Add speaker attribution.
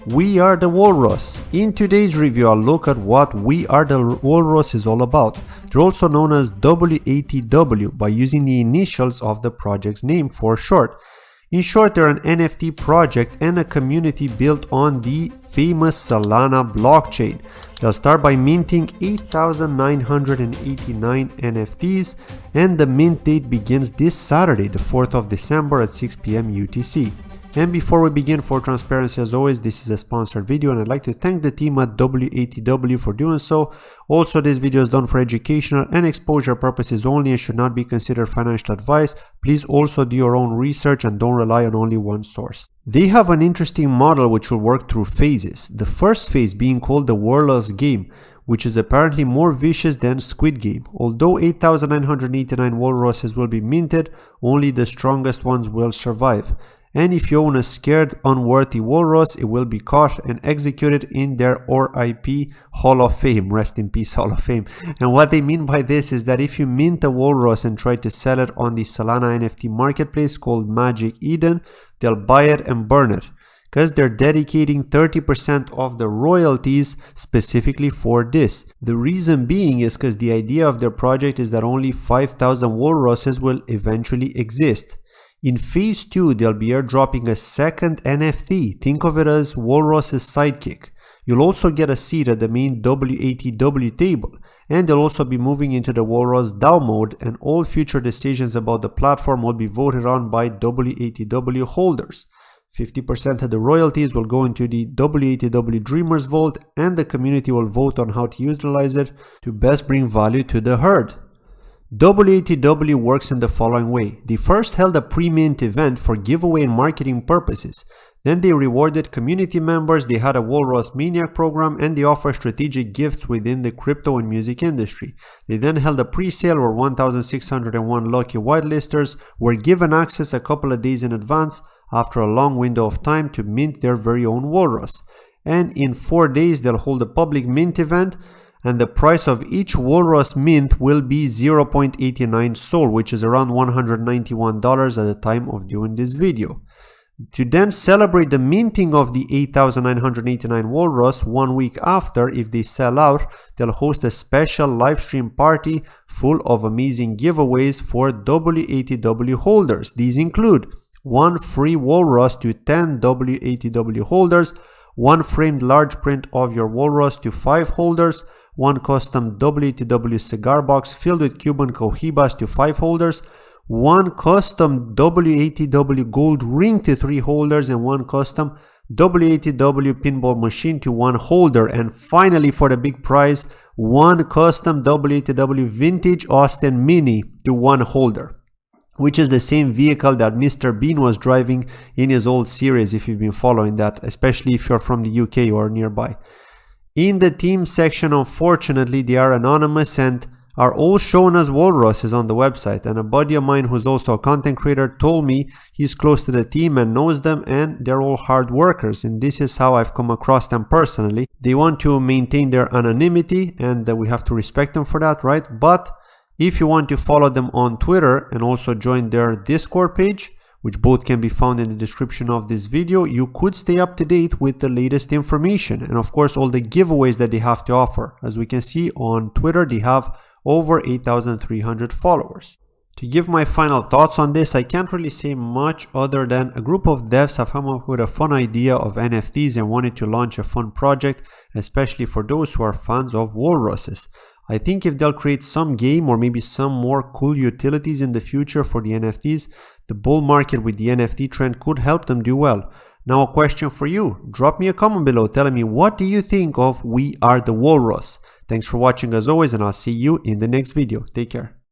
Speaker 1: We Are The Walrus. In today's review, I'll look at what We Are The Walrus is all about. They're also known as WATW by using the initials of the project's name for short. In short, they're an NFT project and a community built on the famous Solana blockchain. They'll start by minting 8,989 NFTs, and the mint date begins this Saturday, the 4th of December at 6 p.m. UTC. And before we begin, for transparency as always, this is a sponsored video and I'd like to thank the team at WATW for doing so. Also, this video is done for educational and exposure purposes only and should not be considered financial advice. Please also do your own research and don't rely on only one source. They have an interesting model which will work through phases. The first phase being called the Walrus game, which is apparently more vicious than Squid Game. Although 8,989 walruses will be minted, only the strongest ones will survive. And if you own a scared, unworthy walrus, it will be caught and executed in their RIP Hall of Fame, rest in peace Hall of Fame. And what they mean by this is that if you mint a walrus and try to sell it on the Solana NFT marketplace called Magic Eden, they'll buy it and burn it, because they're dedicating 30% of the royalties specifically for this. The reason being is because the idea of their project is that only 5,000 walruses will eventually exist. In phase 2, they'll be airdropping a second NFT. Think of it as Walrus's sidekick. You'll also get a seat at the main WATW table, and they'll also be moving into the Walrus DAO mode, and all future decisions about the platform will be voted on by WATW holders. 50% of the royalties will go into the WATW Dreamers Vault, and the community will vote on how to utilize it to best bring value to the herd. WATW works in the following way. They first held a pre-mint event for giveaway and marketing purposes. Then they rewarded community members, they had a Walrus Maniac program, and they offer strategic gifts within the crypto and music industry. They then held a pre-sale where 1,601 lucky whitelisters were given access a couple of days in advance after a long window of time to mint their very own walrus. And in 4 days they'll hold a public mint event, and the price of each walrus mint will be 0.89 SOL, which is around $191 at the time of doing this video. To then celebrate the minting of the 8,989 walrus 1 week after, if they sell out, they'll host a special live stream party full of amazing giveaways for WATW holders. These include 1 free walrus to 10 WATW holders, 1 framed large print of your walrus to 5 holders, 1 custom WATW cigar box filled with Cuban cohibas to 5 holders, 1 custom WATW gold ring to 3 holders, and 1 custom WATW pinball machine to 1 holder. And finally, for the big prize, 1 custom WATW vintage Austin Mini to 1 holder, which is the same vehicle that Mr. Bean was driving in his old series, if you've been following that, especially if you're from the UK or nearby. In the team section, unfortunately, they are anonymous and are all shown as walruses on the website. And a buddy of mine who's also a content creator told me he's close to the team and knows them, and they're all hard workers. And this is how I've come across them personally. They want to maintain their anonymity, and we have to respect them for that, right? But if you want to follow them on Twitter and also join their Discord page, which both can be found in the description of this video, you could stay up to date with the latest information and of course all the giveaways that they have to offer. As we can see on Twitter, they have over 8,300 followers. To give my final thoughts on this, I can't really say much other than a group of devs have come up with a fun idea of NFTs and wanted to launch a fun project, especially for those who are fans of walruses. I think if they'll create some game or maybe some more cool utilities in the future for the NFTs, the bull market with the NFT trend could help them do well. Now a question for you. Drop me a comment below telling me what do you think of We Are The Walrus. Thanks for watching as always, and I'll see you in the next video. Take care.